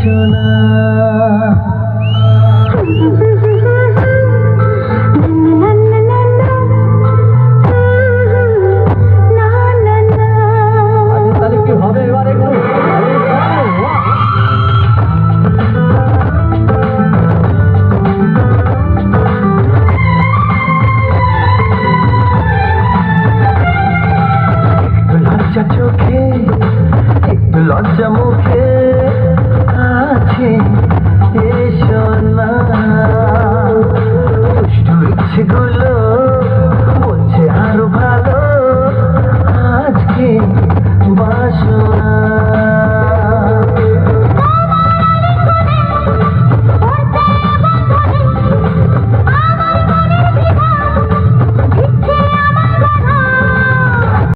সোনা তাহলে কি হবে এবার একটু চোখে একটু লজ্জা মুখে আছে সোনা দুষ্টু ইচ্ছেগুলো বলছে আরো ভালো আজকে বাসো